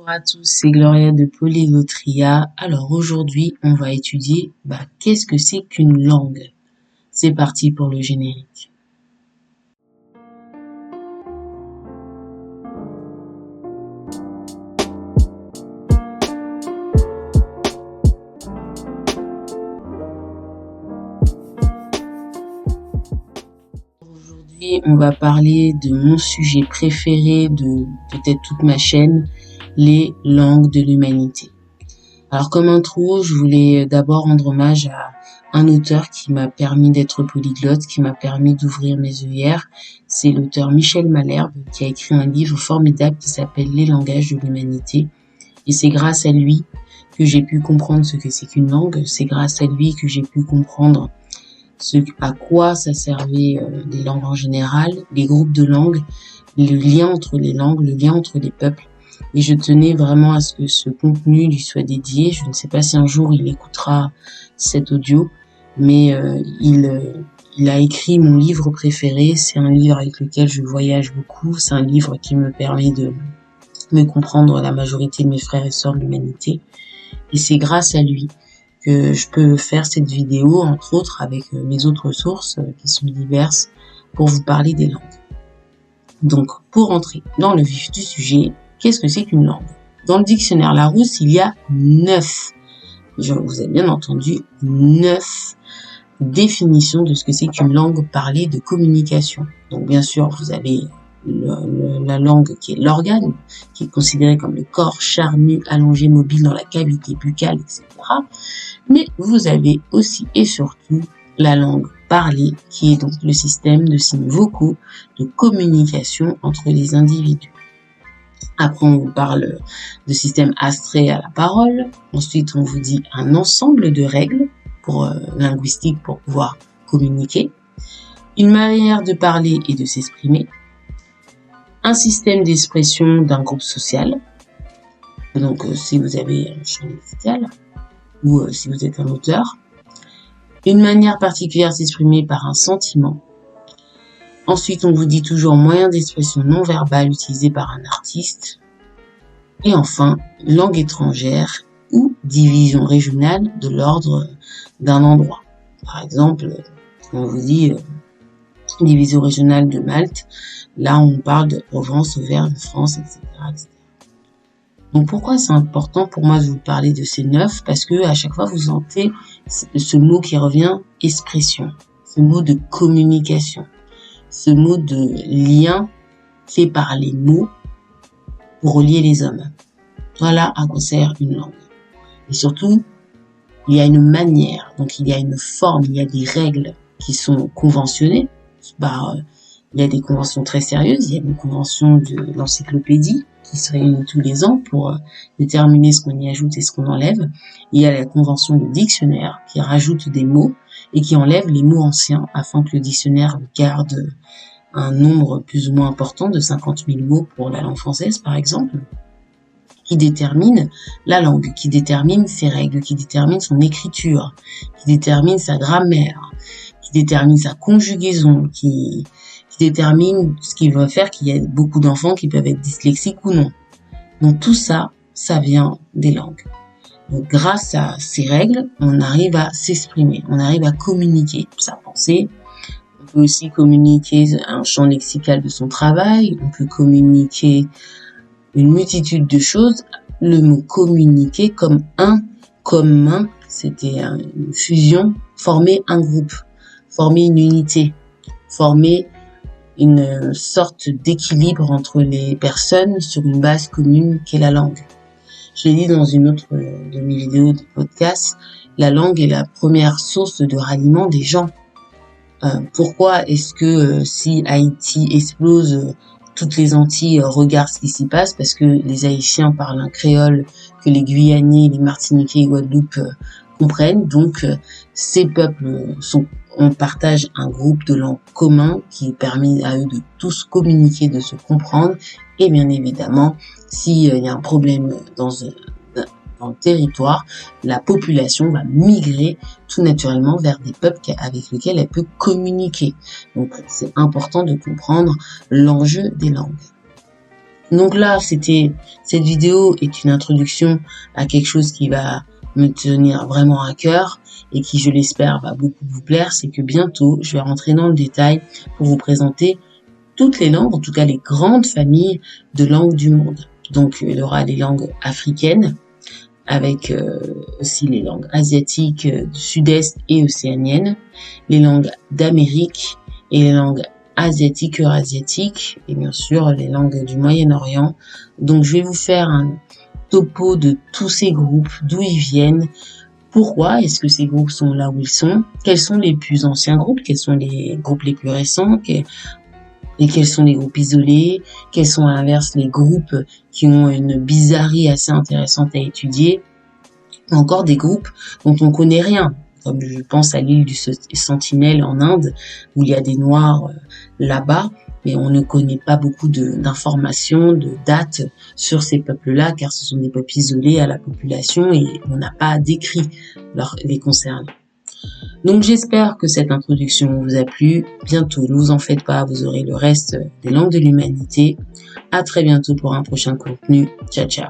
Bonjour à tous, c'est Gloria de Polygotria. Alors aujourd'hui, on va étudier qu'est-ce que c'est qu'une langue. C'est parti pour le générique. Aujourd'hui, on va parler de mon sujet préféré de peut-être toute ma chaîne, les langues de l'humanité. Alors comme intro, je voulais d'abord rendre hommage à un auteur qui m'a permis d'être polyglotte, qui m'a permis d'ouvrir mes œillères. C'est l'auteur Michel Malherbe qui a écrit un livre formidable qui s'appelle Les langages de l'humanité. Et c'est grâce à lui que j'ai pu comprendre ce que c'est qu'une langue. C'est grâce à lui que j'ai pu comprendre à quoi ça servait les langues en général, les groupes de langues, le lien entre les langues, le lien entre les peuples. Et je tenais vraiment à ce que ce contenu lui soit dédié. Je ne sais pas si un jour il écoutera cet audio, mais il a écrit mon livre préféré. C'est un livre avec lequel je voyage beaucoup. C'est un livre qui me permet de me comprendre la majorité de mes frères et sœurs de l'humanité. Et c'est grâce à lui que je peux faire cette vidéo, entre autres avec mes autres sources qui sont diverses, pour vous parler des langues. Donc, pour entrer dans le vif du sujet, qu'est-ce que c'est qu'une langue? Dans le dictionnaire Larousse, il y a 9, vous avez bien entendu, 9 définitions de ce que c'est qu'une langue parlée de communication. Donc, bien sûr, vous avez la langue qui est l'organe, qui est considéré comme le corps charnu, allongé, mobile dans la cavité buccale, etc. Mais vous avez aussi et surtout la langue parlée, qui est donc le système de signes vocaux de communication entre les individus. Après, on vous parle de système abstrait à la parole. Ensuite, on vous dit un ensemble de règles linguistiques pour pouvoir communiquer. Une manière de parler et de s'exprimer. Un système d'expression d'un groupe social. Donc, si vous avez un champ lexical ou si vous êtes un auteur. Une manière particulière de s'exprimer par un sentiment. Ensuite, on vous dit toujours moyen d'expression non verbale utilisé par un artiste. Et enfin, langue étrangère ou division régionale de l'ordre d'un endroit. Par exemple, on vous dit division régionale de Malte. Là, on parle de Provence, Auvergne, France, etc., etc. Donc, pourquoi c'est important pour moi de vous parler de ces 9? Parce que à chaque fois, vous sentez ce mot qui revient, expression, ce mot de communication, ce mot de lien fait par les mots pour relier les hommes. Voilà à quoi sert une langue. Et surtout, il y a une manière, donc il y a une forme, il y a des règles qui sont conventionnées. Il y a des conventions très sérieuses, il y a une convention de l'encyclopédie qui se réunit tous les ans pour déterminer ce qu'on y ajoute et ce qu'on enlève. Il y a la convention de dictionnaire qui rajoute des mots et qui enlève les mots anciens afin que le dictionnaire garde un nombre plus ou moins important de 50 000 mots pour la langue française, par exemple, qui détermine la langue, qui détermine ses règles, qui détermine son écriture, qui détermine sa grammaire, qui détermine sa conjugaison, qui détermine ce qui va faire qu'il y a beaucoup d'enfants qui peuvent être dyslexiques ou non. Donc tout ça, ça vient des langues. Donc grâce à ces règles, on arrive à s'exprimer, on arrive à communiquer sa pensée. On peut aussi communiquer un champ lexical de son travail, on peut communiquer une multitude de choses. Le mot communiquer comme commun, c'était une fusion, former un groupe, former une unité, former une sorte d'équilibre entre les personnes sur une base commune qu'est la langue. Je l'ai dit dans une autre de mes vidéos de podcast, la langue est la première source de ralliement des gens. Pourquoi est-ce que si Haïti explose, toutes les Antilles regardent ce qui s'y passe? Parce que les Haïtiens parlent un créole que les Guyanais, les Martiniquais et Guadeloupe comprennent. Donc ces peuples on partage un groupe de langues commun qui permet à eux de tous communiquer, de se comprendre. Et bien évidemment, s'il y a un problème dans le territoire, la population va migrer tout naturellement vers des peuples avec lesquels elle peut communiquer. Donc c'est important de comprendre l'enjeu des langues. Donc là, cette vidéo est une introduction à quelque chose qui va me tenir vraiment à cœur et qui, je l'espère, va beaucoup vous plaire. C'est que bientôt, je vais rentrer dans le détail pour vous présenter toutes les langues, en tout cas les grandes familles de langues du monde. Donc, il y aura les langues africaines, avec aussi les langues asiatiques du sud-est et océaniennes, les langues d'Amérique et les langues asiatiques, eurasiatiques, et bien sûr les langues du Moyen-Orient. Donc je vais vous faire un topo de tous ces groupes, d'où ils viennent, pourquoi est-ce que ces groupes sont là où ils sont, quels sont les plus anciens groupes, quels sont les groupes les plus récents, et quels sont les groupes isolés, quels sont à l'inverse les groupes qui ont une bizarrerie assez intéressante à étudier, encore des groupes dont on connaît rien, comme je pense à l'île du Sentinelle en Inde, où il y a des Noirs là-bas, mais on ne connaît pas beaucoup d'informations, de dates sur ces peuples-là, car ce sont des peuples isolés à la population et on n'a pas décrit les concernant. Donc j'espère que cette introduction vous a plu. Bientôt, ne vous en faites pas, vous aurez le reste des langues de l'humanité. À très bientôt pour un prochain contenu. Ciao, ciao.